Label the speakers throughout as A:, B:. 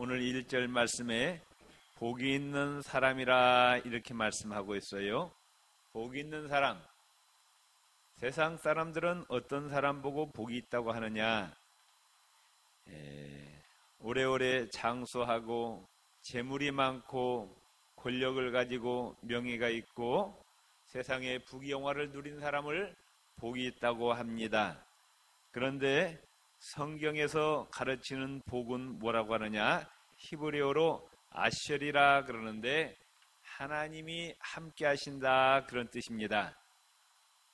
A: 오늘 1절 말씀에 복이 있는 사람이라 이렇게 말씀하고 있어요. 복이 있는 사람. 세상 사람들은 어떤 사람 보고 복이 있다고 하느냐? 오래오래 장수하고 재물이 많고 권력을 가지고 명예가 있고 세상의 부귀영화를 누린 사람을 복이 있다고 합니다. 그런데 성경에서 가르치는 복은 뭐라고 하느냐? 히브리어로 아셜이라 그러는데 하나님이 함께 하신다 그런 뜻입니다.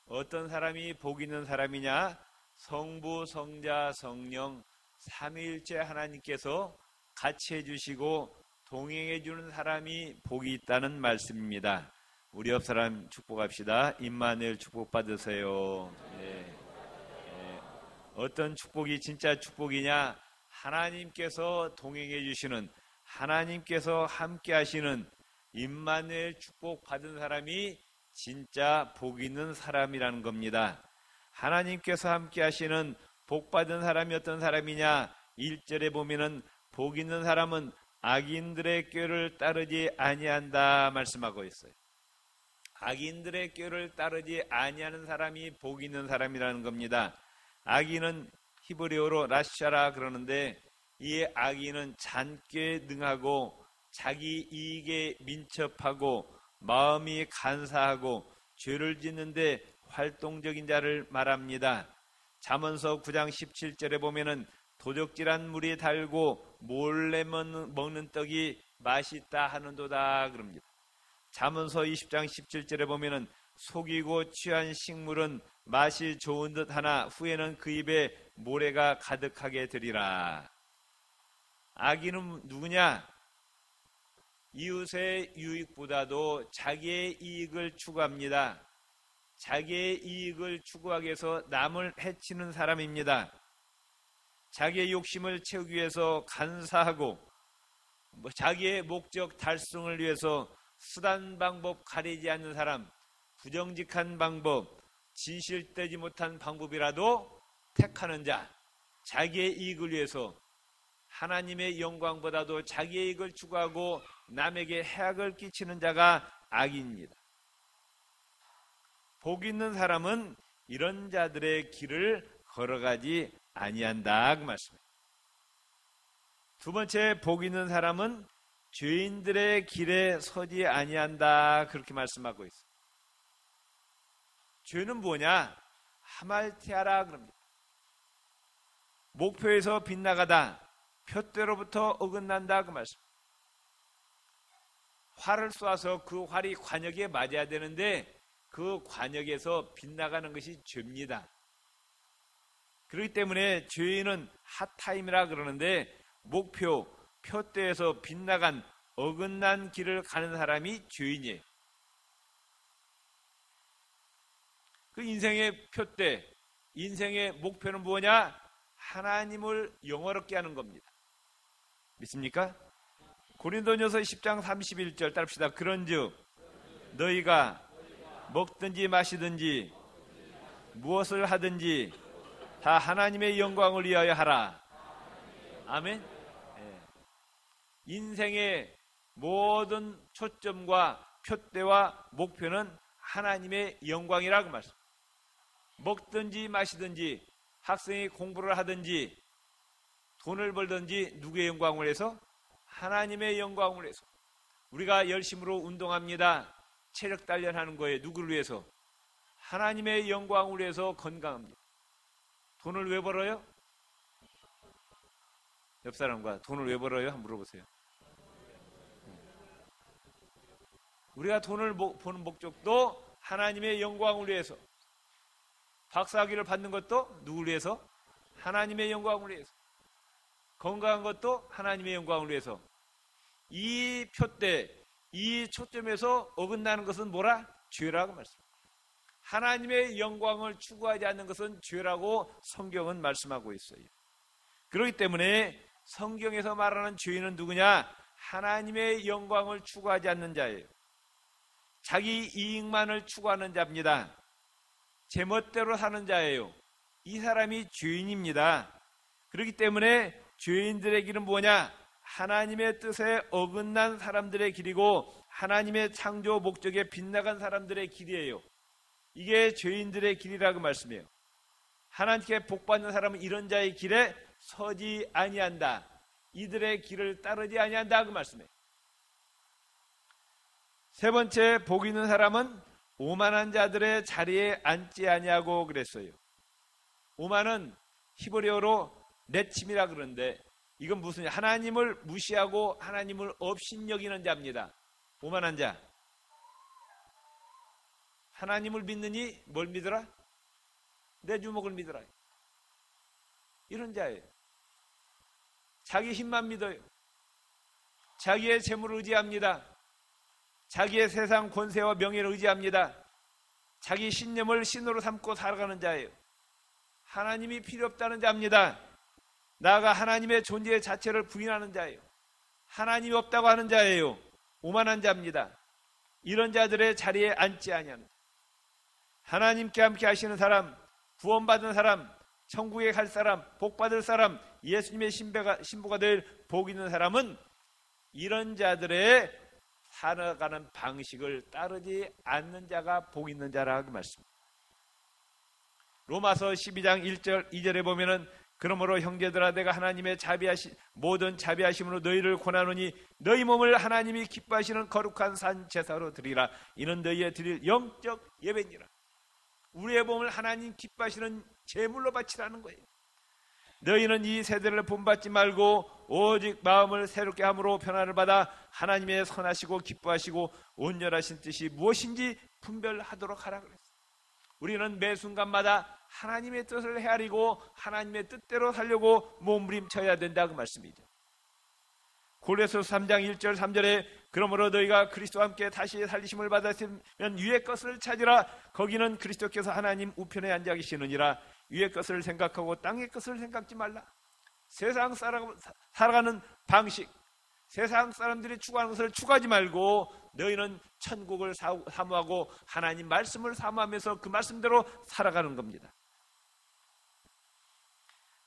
A: 어떤 사람이 복 있는 사람이냐? 성부, 성자, 성령 삼위일체 하나님께서 같이 해주시고 동행해 주는 사람이 복이 있다는 말씀입니다. 우리 옆 사람 축복합시다. 임마누엘 축복 받으세요. 어떤 축복이 진짜 축복이냐? 하나님께서 동행해 주시는, 하나님께서 함께 하시는 임마누엘 축복 받은 사람이 진짜 복 있는 사람이라는 겁니다. 하나님께서 함께 하시는 복 받은 사람이 어떤 사람이냐? 1절에 보면은 복 있는 사람은 악인들의 꾀를 따르지 아니한다 말씀하고 있어요. 악인들의 꾀를 따르지 아니하는 사람이 복 있는 사람이라는 겁니다. 악인은 히브리어로 라샤라 그러는데 이 악인은 잔꾀에 능하고 자기 이익에 민첩하고 마음이 간사하고 죄를 짓는데 활동적인 자를 말합니다. 잠언서 9장 17절에 보면은 도적질한 물이 달고 몰래 먹는 떡이 맛있다 하는도다 그럽니다. 잠언서 20장 17절에 보면은 속이고 취한 식물은 맛이 좋은 듯 하나 후에는 그 입에 모래가 가득하게 되리라. 악인은 누구냐? 이웃의 유익보다도 자기의 이익을 추구합니다. 자기의 이익을 추구하기 위해서 남을 해치는 사람입니다. 자기의 욕심을 채우기 위해서 간사하고 자기의 목적 달성을 위해서 수단 방법 가리지 않는 사람, 부정직한 방법, 진실되지 못한 방법이라도 택하는 자, 자기의 이익을 위해서 하나님의 영광보다도 자기의 이익을 추구하고 남에게 해악을 끼치는 자가 악인입니다. 복 있는 사람은 이런 자들의 길을 걸어가지 아니한다 그 말씀입니다. 두 번째, 복 있는 사람은 죄인들의 길에 서지 아니한다 그렇게 말씀하고 있습니다. 죄는 뭐냐? 하말티아라 그럽니다. 목표에서 빗나가다, 표대로부터 어긋난다 그 말씀. 활을 쏘아서 그 활이 관역에 맞아야 되는데 그 관역에서 빗나가는 것이 죄입니다. 그렇기 때문에 죄인은 핫타임이라 그러는데 목표, 표대에서 빗나간 어긋난 길을 가는 사람이 죄인이에요. 그 인생의 표대, 인생의 목표는 뭐냐? 하나님을 영화롭게 하는 겁니다. 믿습니까? 고린도전서 10장 31절 따릅시다. 그런즉 너희가 먹든지 마시든지 무엇을 하든지 다 하나님의 영광을 위하여 하라. 아멘. 인생의 모든 초점과 표대와 목표는 하나님의 영광이라고 말씀. 먹든지 마시든지 학생이 공부를 하든지 돈을 벌든지 누구의 영광을 위해서? 하나님의 영광을 위해서. 우리가 열심으로 운동합니다. 체력 단련하는 거예요. 누구를 위해서? 하나님의 영광을 위해서 건강합니다. 돈을 왜 벌어요? 옆 사람과 돈을 왜 벌어요? 한번 물어보세요. 우리가 돈을 버는 목적도 하나님의 영광을 위해서. 박사학위를 받는 것도 누구를 위해서? 하나님의 영광을 위해서. 건강한 것도 하나님의 영광을 위해서. 이 표대, 이 초점에서 어긋나는 것은 뭐라? 죄라고 말씀합니다. 하나님의 영광을 추구하지 않는 것은 죄라고 성경은 말씀하고 있어요. 그렇기 때문에 성경에서 말하는 죄인은 누구냐? 하나님의 영광을 추구하지 않는 자예요. 자기 이익만을 추구하는 자입니다. 제멋대로 사는 자예요. 이 사람이 죄인입니다. 그렇기 때문에 죄인들의 길은 뭐냐? 하나님의 뜻에 어긋난 사람들의 길이고 하나님의 창조 목적에 빗나간 사람들의 길이에요. 이게 죄인들의 길이라고 말씀해요. 하나님께 복받는 사람은 이런 자의 길에 서지 아니한다. 이들의 길을 따르지 아니한다 그 말씀이에요. 세 번째, 복 있는 사람은 오만한 자들의 자리에 앉지 아니하고 그랬어요. 오만은 히브리어로 내침이라 그러는데 이건 무슨 하나님을 무시하고 하나님을 업신여기는 자입니다. 오만한 자. 하나님을 믿느니 뭘 믿어라? 내 주먹을 믿어라. 이런 자예요. 자기 힘만 믿어요. 자기의 재물을 의지합니다. 자기의 세상 권세와 명예를 의지합니다. 자기 신념을 신으로 삼고 살아가는 자예요. 하나님이 필요 없다는 자입니다. 나아가 하나님의 존재 자체를 부인하는 자예요. 하나님이 없다고 하는 자예요. 오만한 자입니다. 이런 자들의 자리에 앉지 아니하는 자. 하나님께 함께 하시는 사람, 구원받은 사람, 천국에 갈 사람, 복받을 사람, 예수님의 신부가 될 복 있는 사람은 이런 자들의 살아가는 방식을 따르지 않는 자가 복 있는 자라고 말씀합니다. 로마서 12장 1절 2절에 보면은 그러므로 형제들아 내가 하나님의 모든 자비하심으로 너희를 권하노니 너희 몸을 하나님이 기뻐하시는 거룩한 산 제사로 드리라. 이는 너희의 드릴 영적 예배니라. 우리의 몸을 하나님 기뻐하시는 제물로 바치라는 거예요. 너희는 이 세대를 본받지 말고 오직 마음을 새롭게 함으로 변화를 받아 하나님의 선하시고 기뻐하시고 온전하신 뜻이 무엇인지 분별하도록 하라 그랬어요. 우리는 매 순간마다 하나님의 뜻을 헤아리고 하나님의 뜻대로 살려고 몸부림쳐야 된다 그 말씀이죠. 골로새서 3장 1절 3절에 그러므로 너희가 그리스도와 함께 다시 살리심을 받았으면 위의 것을 찾으라. 거기는 그리스도께서 하나님 우편에 앉아 계시느니라. 위의 것을 생각하고 땅의 것을 생각지 말라. 세상 살아가는 방식, 세상 사람들이 추구하는 것을 추구하지 말고 너희는 천국을 사모하고 하나님 말씀을 사모하면서 그 말씀대로 살아가는 겁니다.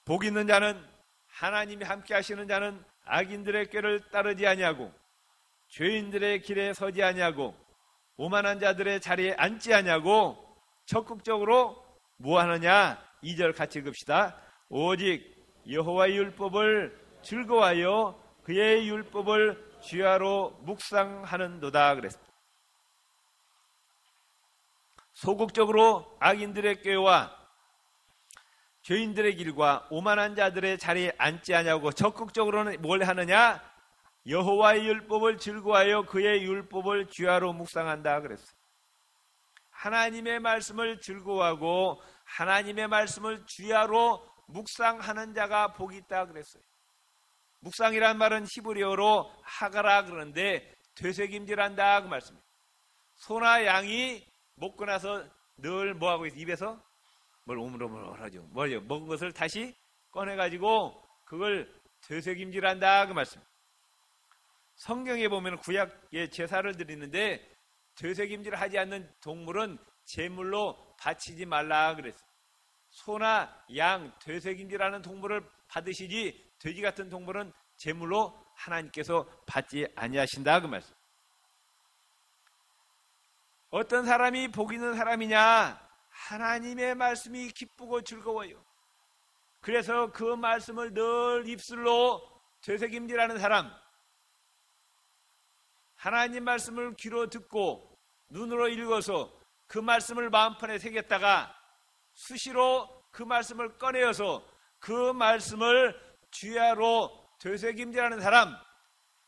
A: 복 있는 자는, 하나님이 함께 하시는 자는 악인들의 꾀를 따르지 아니하고 죄인들의 길에 서지 아니하고 오만한 자들의 자리에 앉지 아니하고 적극적으로 뭐 하느냐? 2절 같이 읽읍시다. 오직 여호와의 율법을 즐거워하여 그의 율법을 주야로 묵상하는도다 그랬습니다. 소극적으로 악인들의 꾀와 죄인들의 길과 오만한 자들의 자리에 앉지 아니하고 적극적으로는 뭘 하느냐? 여호와의 율법을 즐거워하여 그의 율법을 주야로 묵상한다 그랬어요. 하나님의 말씀을 즐거워하고 하나님의 말씀을 주야로 묵상하는 자가 복이 있다 그랬어요. 묵상이란 말은 히브리어로 하가라 그러는데 되새김질한다 그 말씀이에요. 소나 양이 먹고 나서 늘 뭐하고 있어요? 입에서 뭘 오물오물하죠. 뭐죠? 먹은 것을 다시 꺼내가지고 그걸 되새김질한다 그 말씀이에요. 성경에 보면 구약의 제사를 드리는데 되새김질을 하지 않는 동물은 제물로 바치지 말라 그랬어요. 소나 양, 되새김질하는 동물을 받으시지 돼지 같은 동물은 제물로 하나님께서 받지 아니하신다 그 말씀. 어떤 사람이 복 있는 사람이냐? 하나님의 말씀이 기쁘고 즐거워요. 그래서 그 말씀을 늘 입술로 되새김질하는 사람, 하나님 말씀을 귀로 듣고 눈으로 읽어서 그 말씀을 마음판에 새겼다가 수시로 그 말씀을 꺼내어서 그 말씀을 주야로 되새김질하는 사람,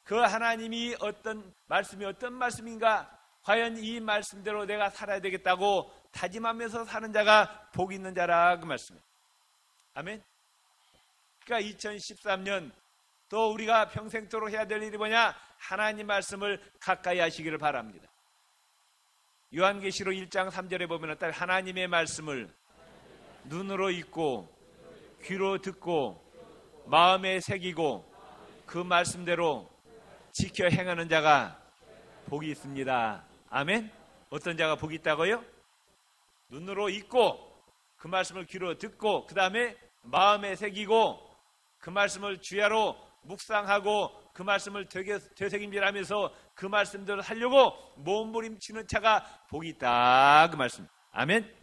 A: 그 하나님이 어떤 말씀이 어떤 말씀인가, 과연 이 말씀대로 내가 살아야 되겠다고 다짐하면서 사는 자가 복 있는 자라 그 말씀이에요. 아멘. 그러니까 2013년 또 우리가 평생토록 해야 될 일이 뭐냐? 하나님 말씀을 가까이 하시기를 바랍니다. 요한계시록 1장 3절에 보면 하나님의 말씀을 눈으로 읽고 귀로 듣고 마음에 새기고 그 말씀대로 지켜 행하는 자가 복이 있습니다. 아멘. 어떤 자가 복이 있다고요? 눈으로 읽고 그 말씀을 귀로 듣고 그 다음에 마음에 새기고 그 말씀을 주야로 묵상하고 그 말씀을 되새김질하면서 그 말씀대로 하려고 몸부림치는 자가 복이 있다 그 말씀. 아멘.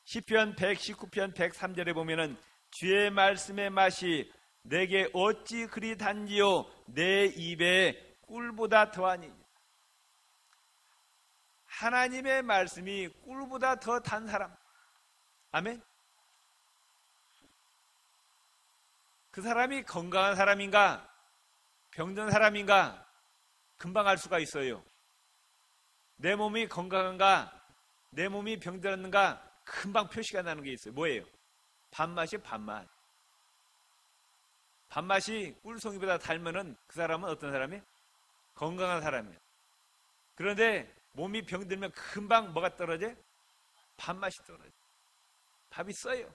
A: 시편 119편 103절에 보면은 주의 말씀의 맛이 내게 어찌 그리 단지요 내 입에 꿀보다 더하니. 하나님의 말씀이 꿀보다 더 단 사람. 아멘. 그 사람이 건강한 사람인가 병든 사람인가 금방 알 수가 있어요. 내 몸이 건강한가 내 몸이 병들었는가 금방 표시가 나는 게 있어요. 뭐예요? 밥맛이 밥맛. 밥맛이 꿀송이보다 달면은 그 사람은 어떤 사람이에요? 건강한 사람이에요. 그런데 몸이 병들면 금방 뭐가 떨어져요? 밥맛이 떨어져요. 밥이 써요.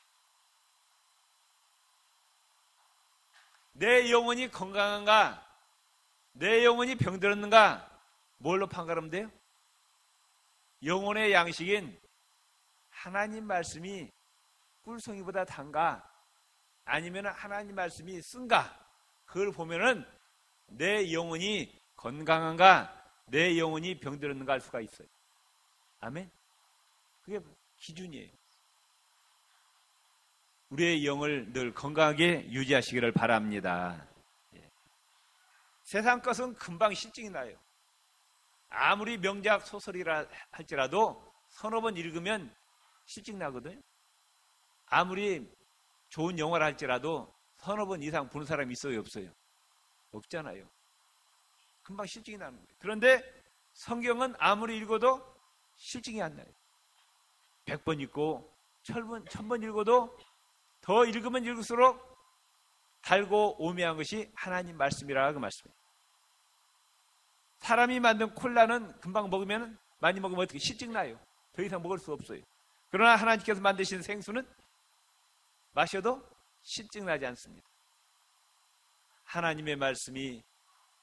A: 내 영혼이 건강한가? 내 영혼이 병들었는가? 뭘로 판가르면 돼요? 영혼의 양식인 하나님 말씀이 꿀송이보다 단가? 아니면 하나님 말씀이 쓴가? 그걸 보면은 내 영혼이 건강한가? 내 영혼이 병들었는가 알 수가 있어요. 아멘? 그게 기준이에요. 우리의 영을 늘 건강하게 유지하시기를 바랍니다. 세상 것은 금방 실증이 나요. 아무리 명작 소설이라 할지라도 서너 번 읽으면 실증 나거든요. 아무리 좋은 영화를 할지라도 서너 번 이상 보는 사람이 있어요, 없어요? 없잖아요. 금방 실증이 나는 거예요. 그런데 성경은 아무리 읽어도 실증이 안 나요. 100번 읽고 1000번 읽어도 더 읽으면 읽을수록 달고 오묘한 것이 하나님 말씀이라 그 말씀이에요. 사람이 만든 콜라는 금방 먹으면 많이 먹으면 어떻게 실증 나요. 더 이상 먹을 수 없어요. 그러나 하나님께서 만드신 생수는 마셔도 실증 나지 않습니다. 하나님의 말씀이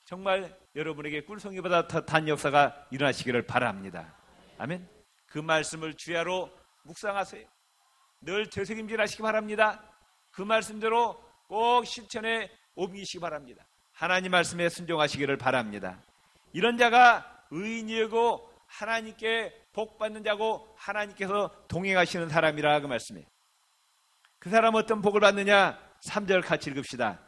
A: 정말 여러분에게 꿀송이보다 더 단 역사가 일어나시기를 바랍니다. 아멘. 그 말씀을 주야로 묵상하세요. 늘 되새김질하시기 바랍니다. 그 말씀대로 꼭 실천에 옮기시기 바랍니다. 하나님 말씀에 순종하시기를 바랍니다. 이런 자가 의인이고 하나님께 복받는 자고 하나님께서 동행하시는 사람이라 그 말씀이에요. 그 사람 어떤 복을 받느냐? 3절 같이 읽읍시다.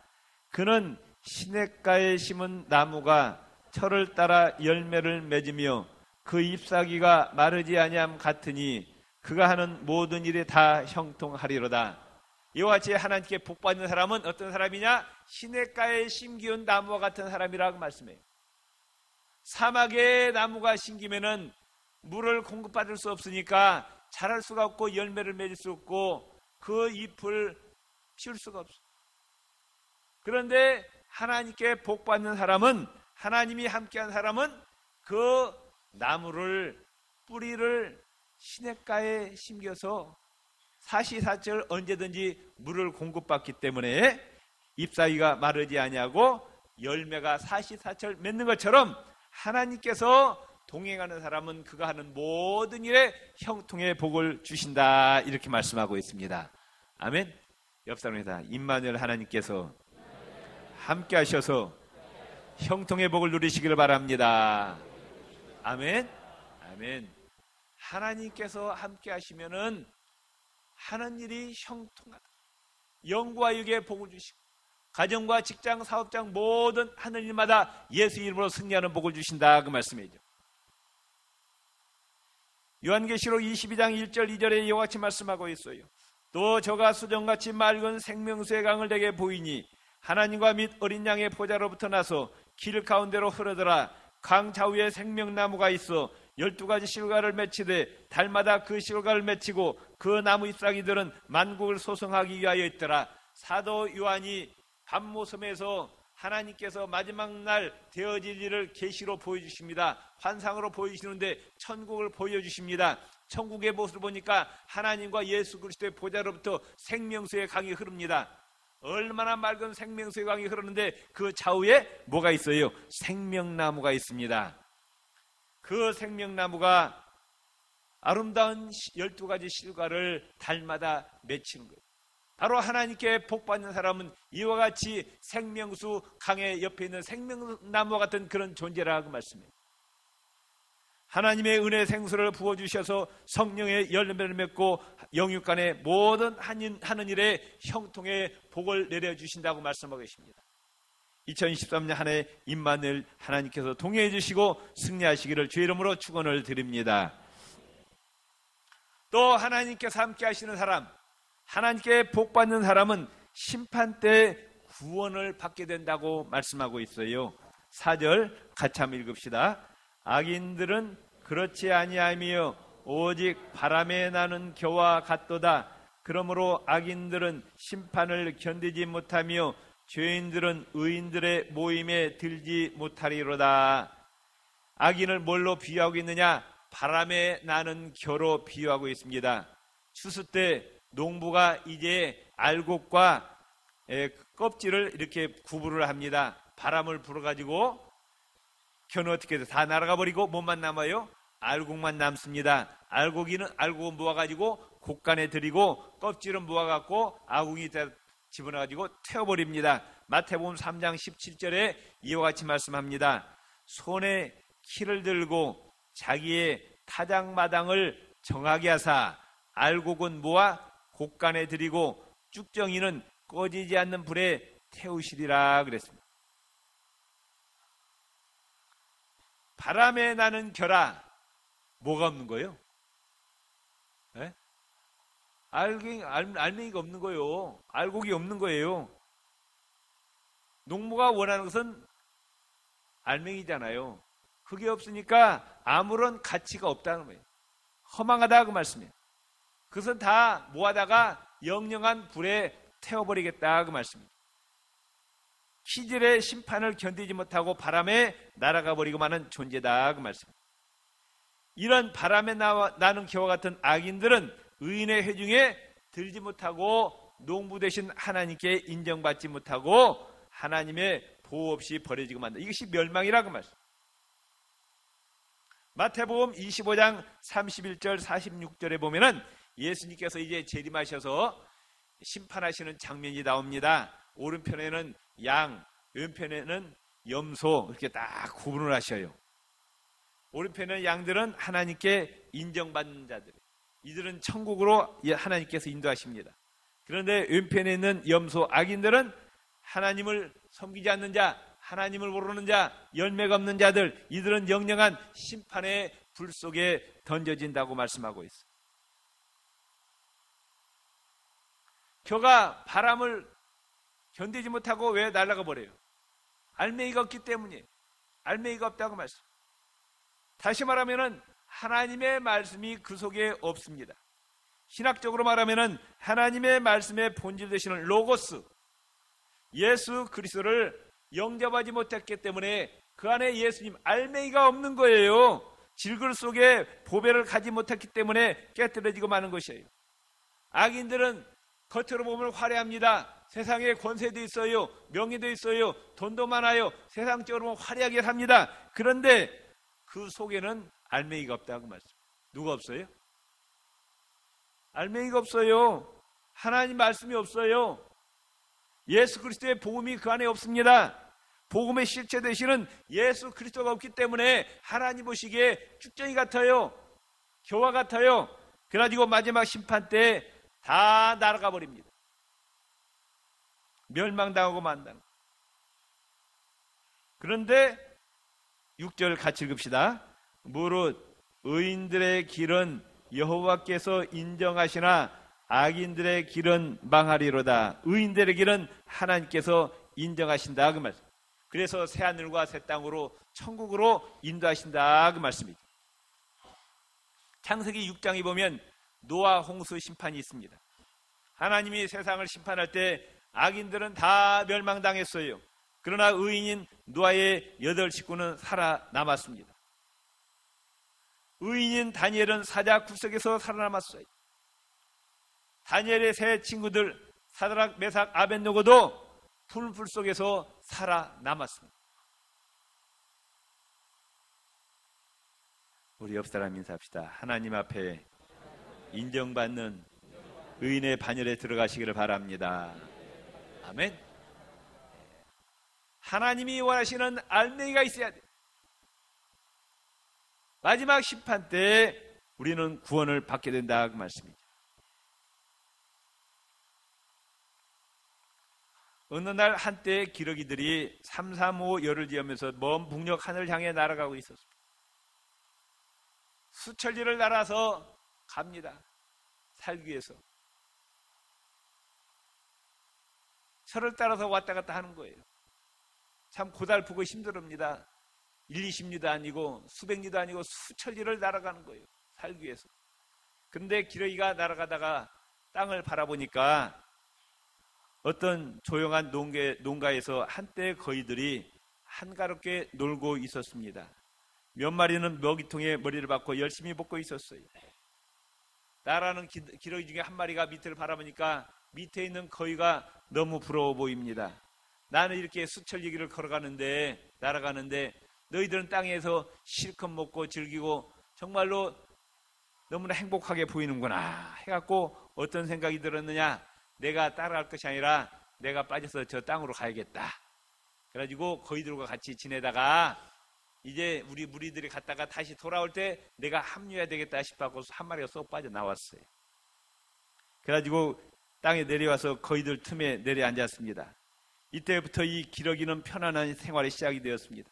A: 그는 시냇가에 심은 나무가 철을 따라 열매를 맺으며 그 잎사귀가 마르지 아니함 같으니 그가 하는 모든 일에 다 형통하리로다. 이와 같이 하나님께 복받는 사람은 어떤 사람이냐? 시냇가에 심기운 나무와 같은 사람이라고 말씀해요. 사막에 나무가 심기면은 물을 공급받을 수 없으니까 자랄 수가 없고 열매를 맺을 수 없고 그 잎을 피울 수가 없어요. 그런데 하나님께 복받는 사람은, 하나님이 함께한 사람은 그 나무를, 뿌리를 시냇가에 심겨서 사시사철 언제든지 물을 공급받기 때문에 잎사귀가 마르지 아니하고 열매가 사시사철 맺는 것처럼 하나님께서 동행하는 사람은 그가 하는 모든 일에 형통의 복을 주신다, 이렇게 말씀하고 있습니다. 아멘. 옆 사람입니다. 임마누엘 하나님께서 함께 하셔서 형통의 복을 누리시기를 바랍니다. 아멘. 아멘. 하나님께서 함께 하시면은 하는 일이 형통하다. 영과 육에 복을 주시고 가정과 직장, 사업장 모든 하는 일마다 예수 이름으로 승리하는 복을 주신다, 그 말씀이죠. 요한계시록 22장 1절 2절에 이와 같이 말씀하고 있어요. 또 저가 수정같이 맑은 생명수의 강을 내게 보이니 하나님과 및 어린 양의 보좌로부터 나서 길 가운데로 흐르더라. 강 좌우에 생명나무가 있어 12가지 실과를 맺히되 달마다 그 실과를 맺히고 그 나무 잎사귀들은 만국을 소성하기 위하여 있더라. 사도 요한이 밤모섬에서 하나님께서 마지막 날 되어질 일을 계시로 보여주십니다. 환상으로 보여주시는데 천국을 보여주십니다. 천국의 모습을 보니까 하나님과 예수 그리스도의 보좌로부터 생명수의 강이 흐릅니다. 얼마나 맑은 생명수의 강이 흐르는데 그 좌우에 뭐가 있어요? 생명나무가 있습니다. 그 생명나무가 아름다운 12가지 실과를 달마다 맺히는 거예요. 바로 하나님께 복받는 사람은 이와 같이 생명수 강의 옆에 있는 생명나무와 같은 그런 존재라고 말씀해요. 하나님의 은혜 생수를 부어주셔서 성령의 열매를 맺고 영육간의 모든 하는 일에 형통의 복을 내려주신다고 말씀하고 계십니다. 2023년 한 해 임마누엘 하나님께서 동행해 주시고 승리하시기를 주의 이름으로 축원을 드립니다. 또 하나님께서 함께 하시는 사람, 하나님께 복받는 사람은 심판 때 구원을 받게 된다고 말씀하고 있어요. 4절 같이 한번 읽읍시다. 악인들은 그렇지 아니하며 오직 바람에 나는 겨와 같도다. 그러므로 악인들은 심판을 견디지 못하며 죄인들은 의인들의 모임에 들지 못하리로다. 악인을 뭘로 비유하고 있느냐? 바람에 나는 겨로 비유하고 있습니다. 추수 때 농부가 이제 알곡과 껍질을 이렇게 구분을 합니다. 바람을 불어가지고 겨는 어떻게 돼요? 다 날아가 버리고 뭐만 남아요? 알곡만 남습니다. 알곡은 모아가지고 곡간에 들이고 껍질은 모아갖고 아궁이 집어넣어가지고 태워버립니다. 마태복음 3장 17절에 이와 같이 말씀합니다. 손에 키를 들고 자기의 타작마당을 정하게 하사 알곡은 모아 곡간에 들이고 쭉정이는 꺼지지 않는 불에 태우시리라 그랬습니다. 바람에 나는 겨라. 뭐가 없는 거예요? 네? 알맹이가 없는 거예요. 알곡이 없는 거예요. 농부가 원하는 것은 알맹이잖아요. 그게 없으니까 아무런 가치가 없다는 거예요. 허망하다 그 말씀이에요. 그것은 다 모아다가 영영한 불에 태워버리겠다 그 말씀입니다. 키질의 심판을 견디지 못하고 바람에 날아가 버리고 마는 존재다 그 말씀입니다. 이런 바람에 나는 겨와 같은 악인들은 의인의 회중에 들지 못하고 농부 되신 하나님께 인정받지 못하고 하나님의 보호 없이 버려지고 만다. 이것이 멸망이라고 말씀. 마태복음 25장 31절 46절에 보면은 예수님께서 이제 재림하셔서 심판하시는 장면이 나옵니다. 오른편에는 양, 왼편에는 염소 이렇게 딱 구분을 하셔요. 오른편의 양들은 하나님께 인정받는 자들, 이들은 천국으로 하나님께서 인도하십니다. 그런데 왼편에 있는 염소 악인들은 하나님을 섬기지 않는 자, 하나님을 모르는 자, 열매가 없는 자들, 이들은 영영한 심판의 불 속에 던져진다고 말씀하고 있어요. 겨가 바람을 견디지 못하고 왜 날아가 버려요? 알맹이가 없기 때문이에요. 알맹이가 없다고 말씀. 다시 말하면은 하나님의 말씀이 그 속에 없습니다. 신학적으로 말하면은 하나님의 말씀의 본질 되시는 로고스, 예수 그리스도를 영접하지 못했기 때문에 그 안에 예수님 알맹이가 없는 거예요. 질글 속에 보배를 가지 못했기 때문에 깨뜨려지고 마는 것이에요. 악인들은 겉으로 보면 화려합니다. 세상에 권세도 있어요. 명예도 있어요. 돈도 많아요. 세상적으로 보면 화려하게 삽니다. 그런데 그 속에는 알맹이가 없다고 말씀. 누가 없어요? 알맹이가 없어요. 하나님 말씀이 없어요. 예수 그리스도의 복음이 그 안에 없습니다. 복음의 실체 되시는 예수 그리스도가 없기 때문에 하나님 보시기에 쭉정이 같아요. 겨와 같아요. 그래가지고 마지막 심판 때 다 날아가 버립니다. 멸망당하고 만다는. 그런데 6절 같이 읽읍시다. 무릇 의인들의 길은 여호와께서 인정하시나 악인들의 길은 망하리로다. 의인들의 길은 하나님께서 인정하신다 그 말씀. 그래서 새하늘과 새 땅으로 천국으로 인도하신다 그 말씀이죠. 창세기 6장에 보면 노아 홍수 심판이 있습니다. 하나님이 세상을 심판할 때 악인들은 다 멸망당했어요. 그러나 의인인 노아의 8 식구는 살아남았습니다. 의인인 다니엘은 사자 굴속에서 살아남았어요. 다니엘의 세 친구들 사드락, 메삭, 아벳노고도 풀 속에서 살아남았습니다. 우리 옆 사람 인사합시다. 하나님 앞에 인정받는 의인의 반열에 들어가시기를 바랍니다. 아멘. 하나님이 원하시는 알맹이가 있어야 돼. 마지막 심판 때 우리는 구원을 받게 된다 그 말씀이죠. 어느 날 한때 기러기들이 335 열을 지으면서 먼 북녘 하늘 향해 날아가고 있었습니다. 수천리를 날아서 갑니다. 살기 위해서. 철을 따라서 왔다 갔다 하는 거예요. 참 고달프고 힘듭니다. 1, 20리도 아니고 수백 리도 아니고 수천리를 날아가는 거예요. 살기 위해서. 그런데 기러기가 날아가다가 땅을 바라보니까 어떤 조용한 농가에서 한때 거위들이 한가롭게 놀고 있었습니다. 몇 마리는 먹이통에 머리를 박고 열심히 먹고 있었어요. 날아가는 기러기 중에 한 마리가 밑을 바라보니까 밑에 있는 거위가 너무 부러워 보입니다. 나는 이렇게 수천리 길을 걸어가는데 날아가는데 너희들은 땅에서 실컷 먹고 즐기고 정말로 너무나 행복하게 보이는구나 해갖고 어떤 생각이 들었느냐, 내가 따라갈 것이 아니라 내가 빠져서 저 땅으로 가야겠다. 그래가지고 거위들과 같이 지내다가 이제 우리 무리들이 갔다가 다시 돌아올 때 내가 합류해야 되겠다 싶어서 한 마리가 쏙 빠져나왔어요. 그래가지고 땅에 내려와서 거위들 틈에 내려앉았습니다. 이때부터 이 기러기는 편안한 생활이 시작이 되었습니다.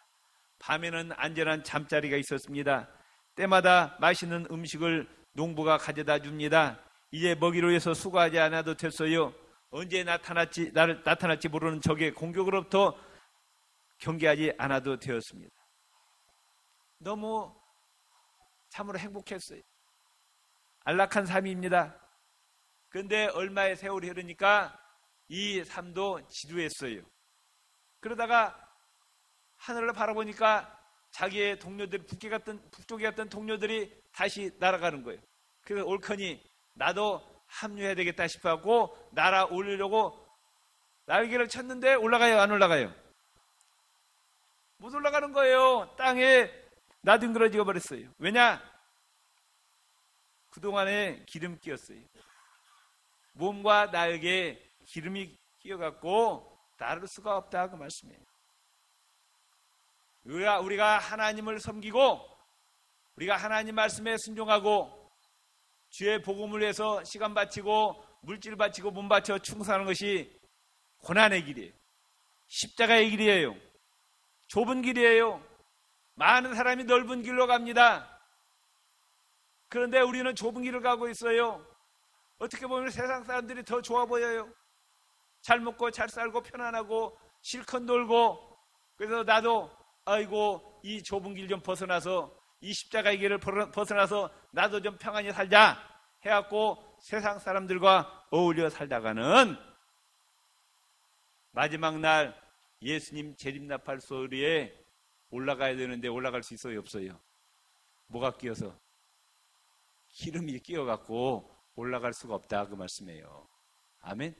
A: 밤에는 안전한 잠자리가 있었습니다. 때마다 맛있는 음식을 농부가 가져다 줍니다. 이제 먹이로 해서 수고하지 않아도 됐어요. 언제 나타날지 모르는 적의 공격으로부터 경계하지 않아도 되었습니다. 너무 참으로 행복했어요. 안락한 삶입니다. 그런데 얼마의 세월이 흐르니까 이 삶도 지루했어요. 그러다가 하늘을 바라보니까 자기의 동료들, 북쪽에 갔던 동료들이 다시 날아가는 거예요. 그래서 옳거니 나도 합류해야 되겠다 싶어갖고 날아오르려고 날개를 쳤는데 올라가요, 안 올라가요? 못 올라가는 거예요. 땅에 나뒹굴어지고 버렸어요. 왜냐? 그동안에 기름 끼었어요. 몸과 날개에 기름이 끼어갖고 다를 수가 없다 그 말씀이에요. 우리가 하나님을 섬기고 우리가 하나님 말씀에 순종하고 주의 복음을 위해서 시간 바치고 물질 바치고 몸 바쳐 충성하는 것이 고난의 길이에요. 십자가의 길이에요. 좁은 길이에요. 많은 사람이 넓은 길로 갑니다. 그런데 우리는 좁은 길을 가고 있어요. 어떻게 보면 세상 사람들이 더 좋아 보여요. 잘 먹고 잘 살고 편안하고 실컷 놀고, 그래서 나도 아이고 이 좁은 길 좀 벗어나서 이 십자가의 길을 벗어나서 나도 좀 평안히 살자 해갖고 세상 사람들과 어울려 살다가는 마지막 날 예수님 재림나팔 소리에 올라가야 되는데 올라갈 수 있어요, 없어요? 뭐가 끼어서? 기름이 끼어갖고 올라갈 수가 없다 그 말씀이에요. 아멘?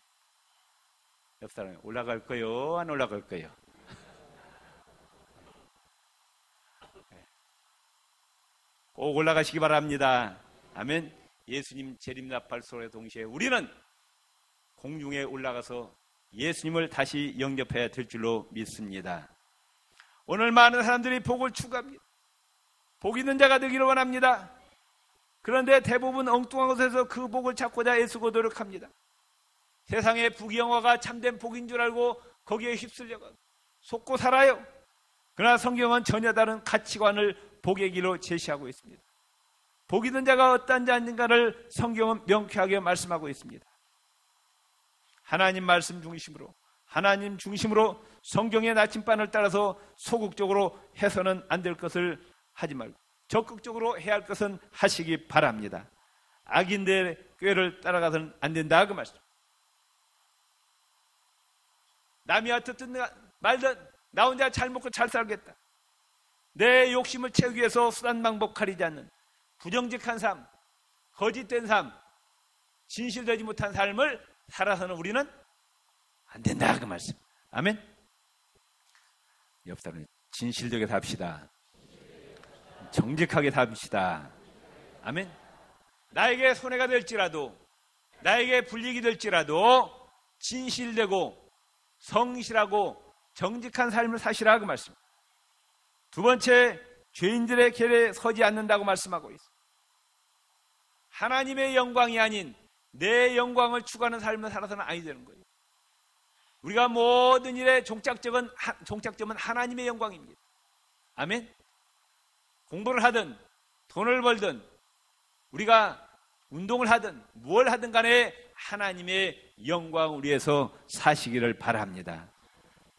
A: 옆 사람이 올라갈 거요, 안 올라갈 거요? 꼭 올라가시기 바랍니다. 아멘. 예수님 재림나팔 소리와 동시에 우리는 공중에 올라가서 예수님을 다시 영접해야 될 줄로 믿습니다. 오늘 많은 사람들이 복을 추구합니다. 복 있는 자가 되기를 원합니다. 그런데 대부분 엉뚱한 곳에서 그 복을 찾고자 애쓰고 노력합니다. 세상의 부귀영화가 참된 복인 줄 알고 거기에 휩쓸려가 속고 살아요. 그러나 성경은 전혀 다른 가치관을 복의 길로 제시하고 있습니다. 복 있는 자가 어떠한 자인가를 성경은 명쾌하게 말씀하고 있습니다. 하나님 말씀 중심으로, 하나님 중심으로 성경의 나침반을 따라서 소극적으로 해서는 안 될 것을 하지 말고 적극적으로 해야 할 것은 하시기 바랍니다. 악인들의 꾀를 따라가서는 안 된다 그 말씀. 남이 어떻든 말든 나 혼자 잘 먹고 잘 살겠다. 내 욕심을 채우기 위해서 수단 방법 가리지 않는 부정직한 삶, 거짓된 삶, 진실되지 못한 삶을 살아서는 우리는 안 된다 그 말씀. 아멘. 옆 사람이 진실되게 삽시다. 정직하게 삽시다. 아멘. 나에게 손해가 될지라도 나에게 불리익이 될지라도 진실되고 성실하고 정직한 삶을 사시라 그 말씀. 두 번째, 죄인들의 길에 서지 않는다고 말씀하고 있어요. 하나님의 영광이 아닌 내 영광을 추구하는 삶을 살아서는 아니 되는 거예요. 우리가 모든 일의 종착점은 하나님의 영광입니다. 아멘. 공부를 하든 돈을 벌든 우리가 운동을 하든 뭘 하든 간에 하나님의 영광을 위해서 사시기를 바랍니다.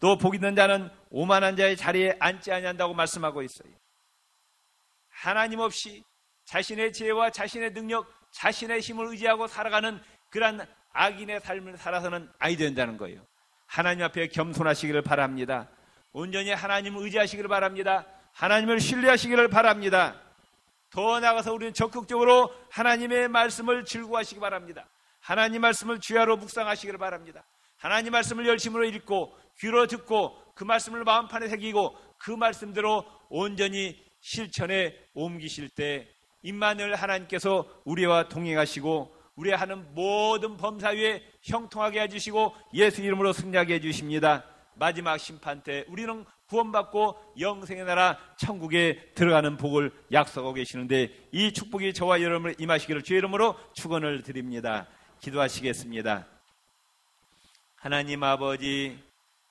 A: 또 복 있는 자는 오만한 자의 자리에 앉지 아니한다고 말씀하고 있어요. 하나님 없이 자신의 지혜와 자신의 능력, 자신의 힘을 의지하고 살아가는 그러한 악인의 삶을 살아서는 아니 된다는 거예요. 하나님 앞에 겸손하시기를 바랍니다. 온전히 하나님을 의지하시기를 바랍니다. 하나님을 신뢰하시기를 바랍니다. 더 나아가서 우리는 적극적으로 하나님의 말씀을 즐거워하시기 바랍니다. 하나님 말씀을 주야로 묵상하시기를 바랍니다. 하나님 말씀을 열심으로 읽고 귀로 듣고 그 말씀을 마음판에 새기고 그 말씀대로 온전히 실천에 옮기실 때 임마누엘 하나님께서 우리와 동행하시고 우리가 하는 모든 범사 위에 형통하게 해주시고 예수 이름으로 승리하게 해주십니다. 마지막 심판 때 우리는 구원받고 영생의 나라 천국에 들어가는 복을 약속하고 계시는데 이 축복이 저와 여러분을 임하시기를 주의 이름으로 축원을 드립니다. 기도하시겠습니다. 하나님 아버지,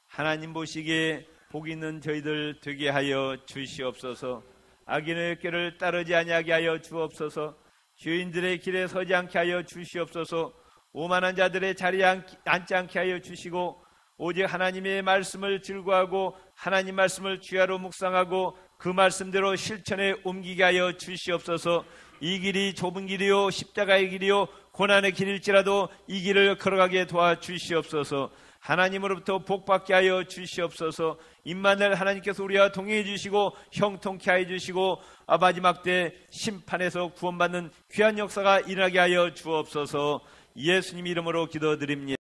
A: 하나님 보시기에 복 있는 저희들 되게 하여 주시옵소서. 악인의 길을 따르지 아니하게 하여 주옵소서. 죄인들의 길에 서지 않게 하여 주시옵소서. 오만한 자들의 자리에 앉지 않게 하여 주시고 오직 하나님의 말씀을 즐거워하고 하나님 말씀을 주야로 묵상하고 그 말씀대로 실천에 옮기게 하여 주시옵소서. 이 길이 좁은 길이요 십자가의 길이요 고난의 길일지라도 이 길을 걸어가게 도와주시옵소서. 하나님으로부터 복받게 하여 주시옵소서. 임마누엘 하나님께서 우리와 동행해 주시고 형통케 하여 주시고 마지막 때 심판에서 구원받는 귀한 역사가 일어나게 하여 주옵소서. 예수님 이름으로 기도드립니다.